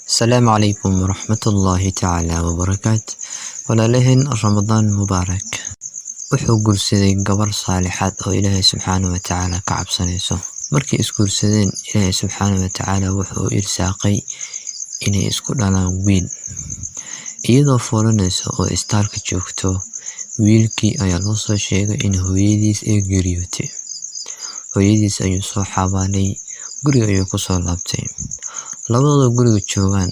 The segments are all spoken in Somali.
السلام عليكم ورحمة الله تعالى وبركاته. ولالهن رمضان مبارك. wuxuu guursaday gabar saalixad oo Ilaahay subxaanahu wa ta'ala ka cabsanayso. Markii isguursadeen, Ilaahay subxaanahu wa ta'ala wuxuu irsaaqay inay isku dhalaan wiil. Iyadoo foolanayso oo istaalka joogto, wiilkii ayaa loo soo sheegay in hooyadiis ay geeriyootay. Hooyadiis ayuu soo xabaalay, guriga ayuu ku soo laabtay. Labadooda guriga joogaan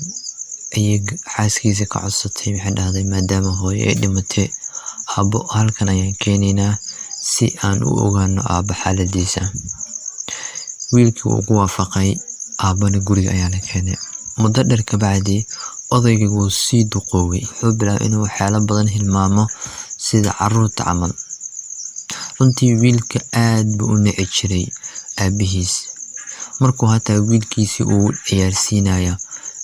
ayay xaaskiisa ka codsatay, waxay dhahday maadaama hooyo ay dhimatay, aabbo halkan ayaan keenaynaa si aan u ogaano aabba xaaladiisa. Wiilkii wuu ku waafaqay, aabbana guriga ayaa la keenay. Muddo dheer ka bacdi odaygii wuu sii duqoobay, wuxuu bilaabay inuu waxyaalo badan hilmaamo sida carruurta camal. Runtii wiilka aad buu u nici jiray aabihiis. Markuu hataa wiilkiisii uu ciyaarsiinayo,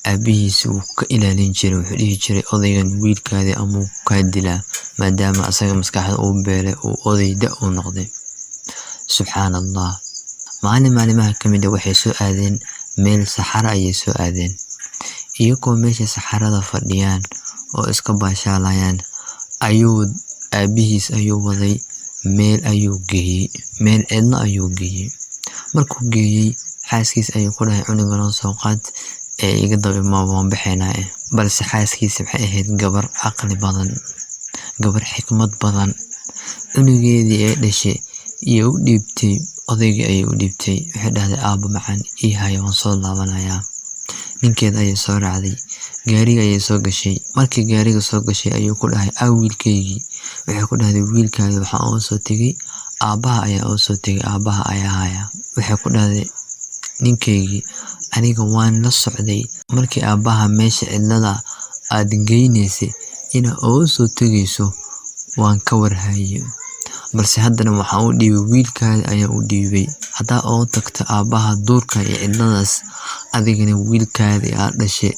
aabihiis wuu ka ilaalin jiray, wuxuu dhihi jiray odaygan wiilkaadii amuu kaa dilaa, maadaama asaga maskaxda uu beelay uu oday da' u noqday. Subxaanallah. Maalimaha ka mid ah waxay soo aadeen meel saxara ayay soo aadeen. Iyagoo meesha saxarada fadhiyaan oo iska baashaalayaan ayuu aabihiis ayuu waday meel ayuu geeyey, meel cidna ayuu geeyey. Markuu geeyey, xaaskiis ayuu ku dhahay cunuga noo soo qaad ee iga daba ma waan baxaynaa. Balse xaaskiisa waxay ahayd gabar caqli badan, gabar xikmad badan. Cunugeedii ay dhashay iyo u dhiibtay, odaygii ayay u dhiibtay. Waxay dhahday aabba macaan ii haya, waan soo laabanayaa. Ninkeeda ayay soo raacday, gaariga ayay soo gashay. Markii gaariga soo gashay ayuu ku dhahay wiilkaygii. Waxay ku dhahday wiilkaada waxaan oo soo tegay, aabbaha ayaa oo soo tegay, aabbaha ayaa haya. Waxay ku dhahday ninkaygii aniga waan la socday markii aabbaha meesha cidlada aad geynaysay ina oo soo tegayso waan ka warhayo, balse haddana waxaan u dhiibay wiilkaada ayaa u dhiibay. haddaa oo tagto aabbaha duurka iyo cidladaas, adigana wiilkaadii aad dhashay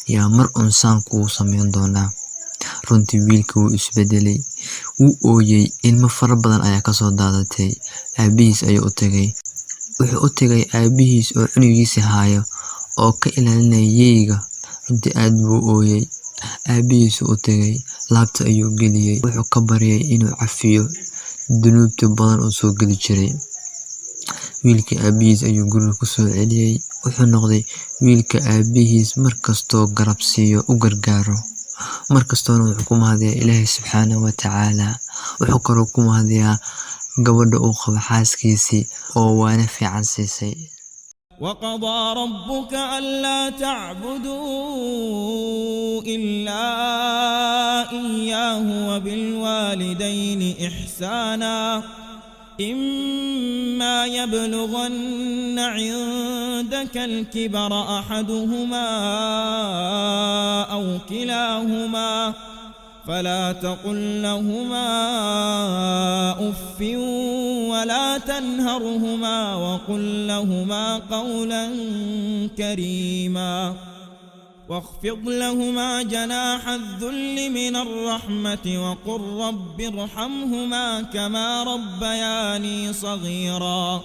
yaa mar unsaan kuu samayn doonaa. Runtii wiilka wuu isbedelay, wuu ooyay, ilmo fara badan ayaa kasoo daadatay. Aabihiis ayuu u tagay, wuxuu u tagay aabihiis oo cunugiisa haayo oo ka ilaalinaya yeeyga. Runtii aad buu ooyay. Aabihiis u tagay, laabta ayuu geliyay, wuxuu ka baryay inuu cafiyo dunuubta badan oo soo geli jiray. Wiilka aabihiis ayuu guriga ku soo celiyay, wuxuu noqday wiilka aabihiis markastoo garab siiyo u gargaaro. markastoona wuxuu ku mahadiyaa Ilaahay subxaanahu wa ta'ala. wuxuu kaloo ku mahadiyaa gabadha uu qabo xaaskiisii oo waana fiican siisay. وقضى ربك ألا تعبدوا إلا إياه وبالوالدين إحسانا إما يبلغن عندك الكبر أحدهما أو كلاهما فلا تقل لهما أف ولا تنهرهما وقل لهما قولا كريما واخفض لهما جناح الذل من الرحمة وقل رب ارحمهما كما ربياني صغيرا.